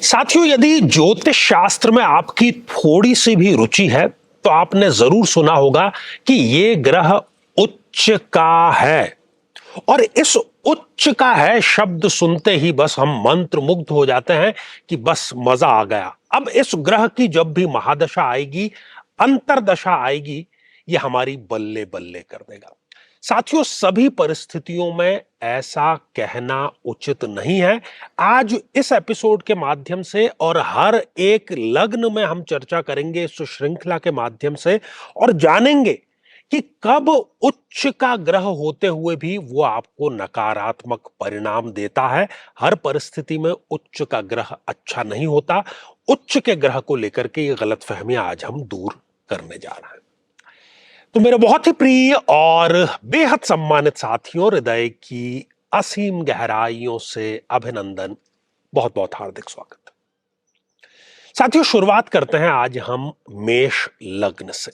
साथियों, यदि ज्योतिष शास्त्र में आपकी थोड़ी सी भी रुचि है तो आपने जरूर सुना होगा कि ये ग्रह उच्च का है। और इस उच्च का है शब्द सुनते ही बस हम मंत्र मुग्ध हो जाते हैं कि बस मजा आ गया। अब इस ग्रह की जब भी महादशा आएगी, अंतरदशा आएगी, ये हमारी बल्ले बल्ले कर देगा। साथियों, सभी परिस्थितियों में ऐसा कहना उचित नहीं है। आज इस एपिसोड के माध्यम से और हर एक लग्न में हम चर्चा करेंगे इस श्रृंखला के माध्यम से और जानेंगे कि कब उच्च का ग्रह होते हुए भी वो आपको नकारात्मक परिणाम देता है। हर परिस्थिति में उच्च का ग्रह अच्छा नहीं होता। उच्च के ग्रह को लेकर के ये गलतफहमियां आज हम दूर करने जा रहे हैं। तो मेरे बहुत ही प्रिय और बेहद सम्मानित साथियों, हृदय की असीम गहराइयों से अभिनंदन, बहुत बहुत हार्दिक स्वागत। साथियों, शुरुआत करते हैं आज हम मेष लग्न से।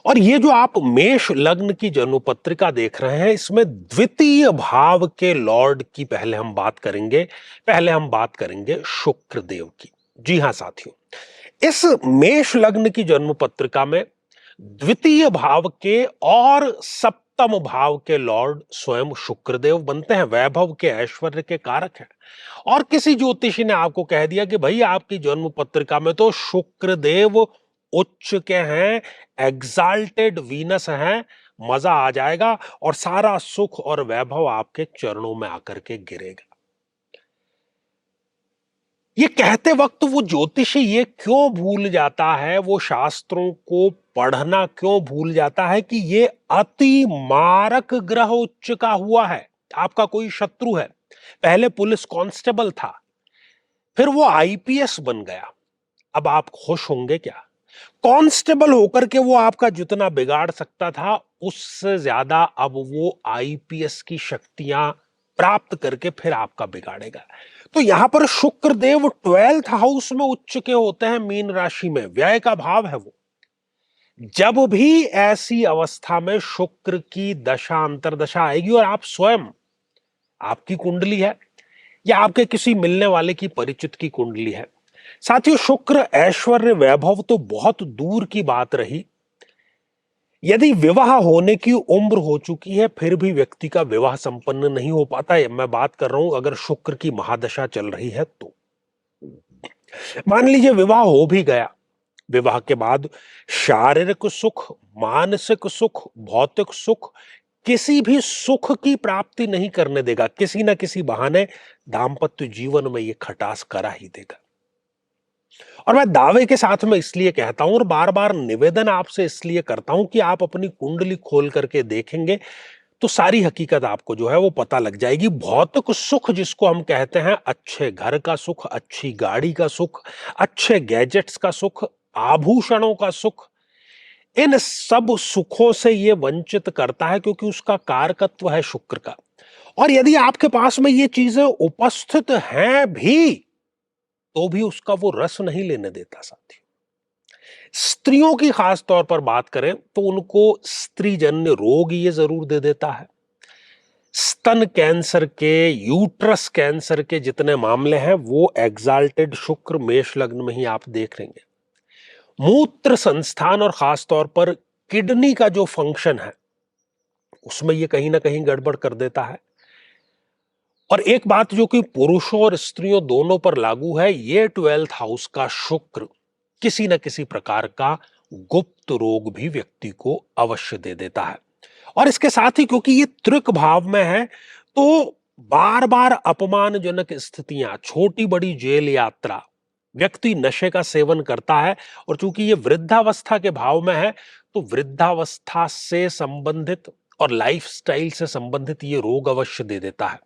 और ये जो आप मेष लग्न की जन्म पत्रिका देख रहे हैं, इसमें द्वितीय भाव के लॉर्ड की पहले हम बात करेंगे। पहले हम बात करेंगे शुक्र देव की। जी हां साथियों, इस मेष लग्न की जन्म पत्रिका में द्वितीय भाव के और सप्तम भाव के लॉर्ड स्वयं शुक्रदेव बनते हैं। वैभव के, ऐश्वर्य के कारक हैं। और किसी ज्योतिषी ने आपको कह दिया कि भाई आपकी जन्म पत्रिका में तो शुक्रदेव उच्च के हैं, एग्जाल्टेड वीनस हैं, मजा आ जाएगा और सारा सुख और वैभव आपके चरणों में आकर के गिरेगा। ये कहते वक्त वो ज्योतिषी ये क्यों भूल जाता है, वो शास्त्रों को पढ़ना क्यों भूल जाता है कि ये अति मारक ग्रह उच्च का हुआ है। आपका कोई शत्रु है, पहले पुलिस कांस्टेबल था, फिर वो आईपीएस बन गया। अब आप खुश होंगे क्या? कांस्टेबल होकर के वो आपका जितना बिगाड़ सकता था, उससे ज्यादा अब वो आईपीएस की शक्तियां प्राप्त करके फिर आपका बिगाड़ेगा। तो यहां पर शुक्रदेव 12th हाउस में उच्च के होते हैं, मीन राशि में, व्यय का भाव है वो। जब भी ऐसी अवस्था में शुक्र की दशा अंतरदशा आएगी और आप स्वयं, आपकी कुंडली है या आपके किसी मिलने वाले की परिचित की कुंडली है, साथियों शुक्र ऐश्वर्य वैभव तो बहुत दूर की बात रही, यदि विवाह होने की उम्र हो चुकी है फिर भी व्यक्ति का विवाह संपन्न नहीं हो पाता है। मैं बात कर रहा हूं अगर शुक्र की महादशा चल रही है तो। मान लीजिए विवाह हो भी गया, विवाह के बाद शारीरिक सुख, मानसिक सुख, भौतिक सुख, किसी भी सुख की प्राप्ति नहीं करने देगा। किसी ना किसी बहाने दाम्पत्य जीवन में ये खटास करा ही देगा। और मैं दावे के साथ में इसलिए कहता हूं और बार बार निवेदन आपसे इसलिए करता हूं कि आप अपनी कुंडली खोल करके देखेंगे तो सारी हकीकत आपको जो है वो पता लग जाएगी। भौतिक सुख जिसको हम कहते हैं, अच्छे घर का सुख, अच्छी गाड़ी का सुख, अच्छे गैजेट्स का सुख, आभूषणों का सुख, इन सब सुखों से ये वंचित करता है क्योंकि उसका कारकत्व है शुक्र का। और यदि आपके पास में ये चीजें उपस्थित हैं भी तो भी उसका वो रस नहीं लेने देता साथी। स्त्रियों की खास तौर पर बात करें तो उनको स्त्रीजन्य रोग ये जरूर दे देता है। स्तन कैंसर के, यूट्रस कैंसर के जितने मामले हैं वो एग्जाल्टेड शुक्र मेष लग्न में ही आप देख लेंगे। मूत्र संस्थान और खास तौर पर किडनी का जो फंक्शन है उसमें ये कहीं ना कहीं गड़बड़ कर देता है। और एक बात जो कि पुरुषों और स्त्रियों दोनों पर लागू है, ये 12th हाउस का शुक्र किसी न किसी प्रकार का गुप्त रोग भी व्यक्ति को अवश्य दे देता है। और इसके साथ ही क्योंकि ये त्रिक भाव में है तो बार बार अपमानजनक स्थितियां, छोटी बड़ी जेल यात्रा, व्यक्ति नशे का सेवन करता है। और चूंकि ये वृद्धावस्था के भाव में है तो वृद्धावस्था से संबंधित और लाइफस्टाइल से संबंधित ये रोग अवश्य दे देता है।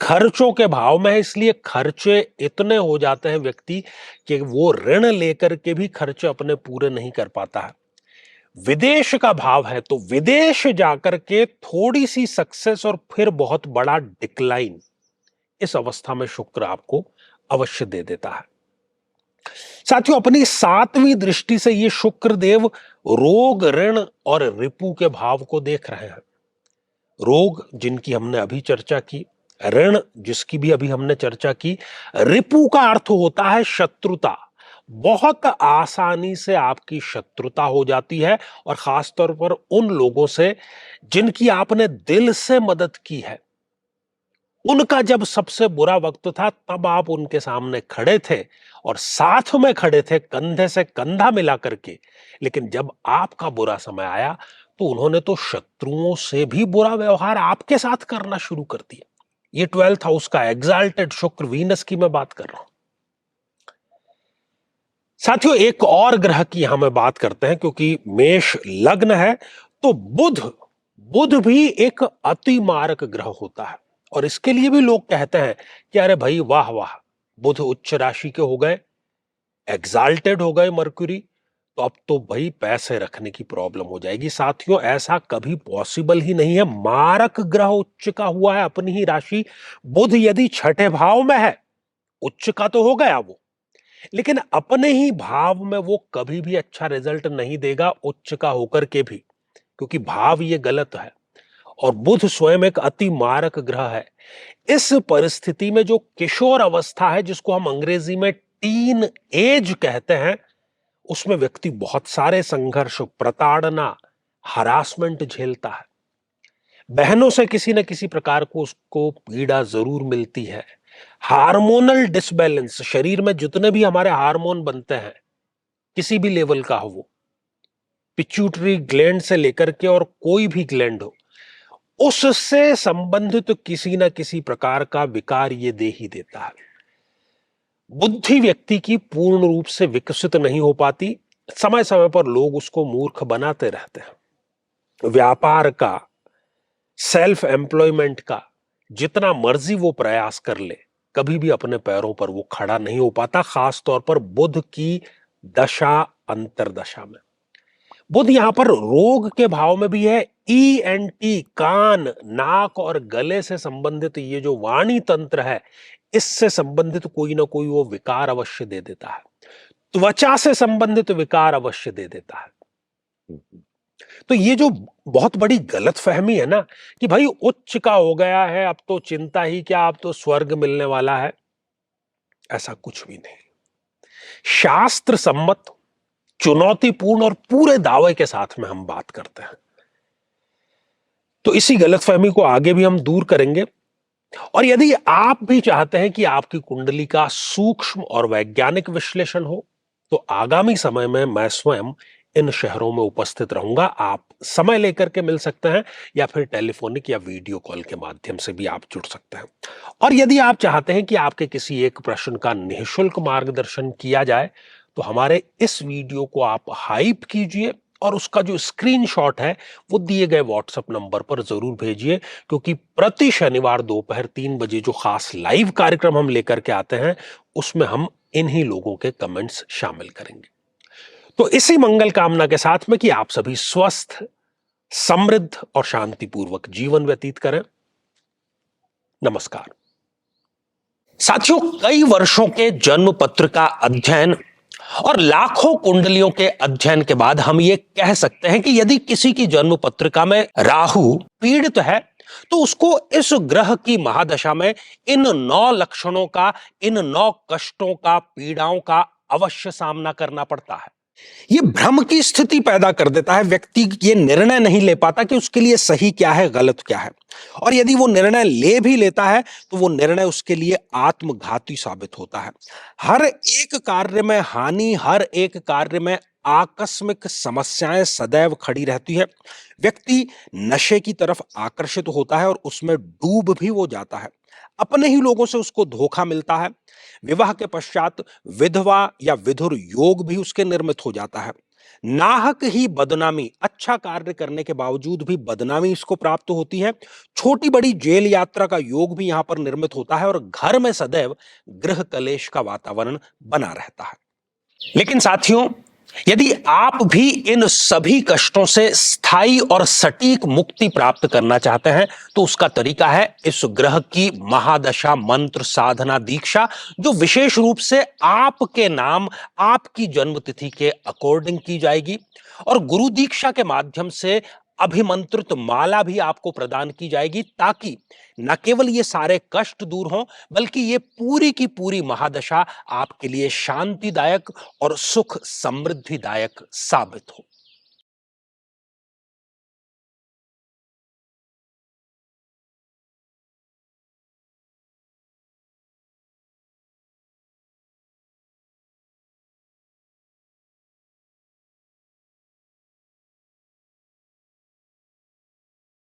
खर्चों के भाव में है, इसलिए खर्चे इतने हो जाते हैं व्यक्ति कि वो ऋण लेकर के भी खर्चे अपने पूरे नहीं कर पाता है। विदेश का भाव है तो विदेश जाकर के थोड़ी सी सक्सेस और फिर बहुत बड़ा डिक्लाइन, इस अवस्था में शुक्र आपको अवश्य दे देता है। साथियों, अपनी 7वीं दृष्टि से ये शुक्र देव रोग, ऋण और रिपु के भाव को देख रहे हैं। रोग जिनकी हमने अभी चर्चा की, ऋण जिसकी भी अभी हमने चर्चा की, रिपु का अर्थ होता है शत्रुता। बहुत आसानी से आपकी शत्रुता हो जाती है और खासतौर पर उन लोगों से जिनकी आपने दिल से मदद की है। उनका जब सबसे बुरा वक्त था तब आप उनके सामने खड़े थे और साथ में खड़े थे कंधे से कंधा मिला करके, लेकिन जब आपका बुरा समय आया तो उन्होंने तो शत्रुओं से भी बुरा व्यवहार आपके साथ करना शुरू कर दिया। ये 12th हाउस का एग्जाल्टेड शुक्र, वीनस की मैं बात कर रहा हूं। साथियों, एक और ग्रह की यहां मैं बात करते हैं, क्योंकि मेष लग्न है तो बुध, बुध भी एक अति मारक ग्रह होता है और इसके लिए भी लोग कहते हैं कि अरे भाई वाह वाह, बुध उच्च राशि के हो गए, एग्जाल्टेड हो गए मरक्यूरी, तो अब तो भाई पैसे रखने की प्रॉब्लम हो जाएगी। साथियों, ऐसा कभी पॉसिबल ही नहीं है। मारक ग्रह उच्च का हुआ है अपनी ही राशि। बुध यदि छठे भाव में है, उच्च का तो हो गया वो, लेकिन अपने ही भाव में वो कभी भी अच्छा रिजल्ट नहीं देगा उच्च का होकर के भी, क्योंकि भाव ये गलत है और बुध स्वयं एक अति मारक ग्रह है। इस परिस्थिति में जो किशोर अवस्था है, जिसको हम अंग्रेजी में टीन एज कहते हैं, उसमें व्यक्ति बहुत सारे संघर्ष, प्रताड़ना, हरासमेंट झेलता है। बहनों से किसी न किसी प्रकार को उसको पीड़ा जरूर मिलती है। हार्मोनल डिसबैलेंस, शरीर में जितने भी हमारे हार्मोन बनते हैं, किसी भी लेवल का हो वो, पिट्यूटरी ग्लैंड से लेकर के और कोई भी ग्लैंड हो, उससे संबंधित किसी न किसी प्रकार का विकार ये दे ही देता है। बुद्धि व्यक्ति की पूर्ण रूप से विकसित नहीं हो पाती। समय समय पर लोग उसको मूर्ख बनाते रहते हैं। व्यापार का, सेल्फ एम्प्लॉयमेंट का जितना मर्जी वो प्रयास कर ले, कभी भी अपने पैरों पर वो खड़ा नहीं हो पाता, खास तौर पर बुध की दशा अंतरदशा में। बुध यहां पर रोग के भाव में भी है। ENT, कान, नाक और गले से संबंधित ये जो वाणी तंत्र है, इससे संबंधित कोई ना कोई वो विकार अवश्य दे देता है। त्वचा से संबंधित विकार अवश्य दे देता है। तो ये जो बहुत बड़ी गलतफहमी है ना कि भाई उच्च का हो गया है, अब तो चिंता ही क्या, अब तो स्वर्ग मिलने वाला है, ऐसा कुछ भी नहीं। शास्त्र सम्मत, चुनौतीपूर्ण और पूरे दावे के साथ में हम बात करते हैं। तो इसी गलतफहमी को आगे भी हम दूर करेंगे। और यदि आप भी चाहते हैं कि आपकी कुंडली का सूक्ष्म और वैज्ञानिक विश्लेषण हो, तो आगामी समय में मैं स्वयं इन शहरों में उपस्थित रहूंगा। आप समय लेकर के मिल सकते हैं या फिर टेलीफोनिक या वीडियो कॉल के माध्यम से भी आप जुड़ सकते हैं। और यदि आप चाहते हैं कि आपके किसी एक प्रश्न का निःशुल्क मार्गदर्शन किया जाए, तो हमारे इस वीडियो को आप हाइप कीजिए और उसका जो स्क्रीनशॉट है वो दिए गए व्हाट्सएप नंबर पर जरूर भेजिए, क्योंकि प्रति शनिवार दोपहर 3 बजे जो खास लाइव कार्यक्रम हम लेकर के आते हैं, उसमें हम इन्हीं लोगों के कमेंट्स शामिल करेंगे। तो इसी मंगल कामना के साथ में कि आप सभी स्वस्थ, समृद्ध और शांतिपूर्वक जीवन व्यतीत करें। नमस्कार। साथियों, कई वर्षों के जन्म पत्र का अध्ययन और लाखों कुंडलियों के अध्ययन के बाद हम ये कह सकते हैं कि यदि किसी की जन्म पत्रिका में राहु पीड़ित है, तो उसको इस ग्रह की महादशा में इन 9 लक्षणों का, इन 9 कष्टों का, पीड़ाओं का अवश्य सामना करना पड़ता है। ये भ्रम की स्थिति पैदा कर देता है। व्यक्ति ये निर्णय नहीं ले पाता कि उसके लिए सही क्या है, गलत क्या है। और यदि वो निर्णय ले भी लेता है तो वो निर्णय उसके लिए आत्मघाती साबित होता है। हर एक कार्य में हानि, हर एक कार्य में आकस्मिक समस्याएं सदैव खड़ी रहती है। व्यक्ति नशे की तरफ आकर्षित होता है और उसमें डूब भी वो जाता है। अपने ही लोगों से उसको धोखा मिलता है। विवाह के पश्चात विधवा या विधुर योग भी उसके निर्मित हो जाता है। नाहक ही बदनामी, अच्छा कार्य करने के बावजूद भी बदनामी इसको प्राप्त होती है। छोटी बड़ी जेल यात्रा का योग भी यहां पर निर्मित होता है और घर में सदैव गृह कलेश का वातावरण बना रहता है। लेकिन साथियों, यदि आप भी इन सभी कष्टों से स्थायी और सटीक मुक्ति प्राप्त करना चाहते हैं, तो उसका तरीका है इस ग्रह की महादशा मंत्र साधना दीक्षा, जो विशेष रूप से आपके नाम, आपकी जन्म तिथि के अकॉर्डिंग की जाएगी। और गुरु दीक्षा के माध्यम से अभिमंत्रित माला भी आपको प्रदान की जाएगी, ताकि न केवल ये सारे कष्ट दूर हों, बल्कि ये पूरी की पूरी महादशा आपके लिए शांतिदायक और सुख समृद्धिदायक साबित हो।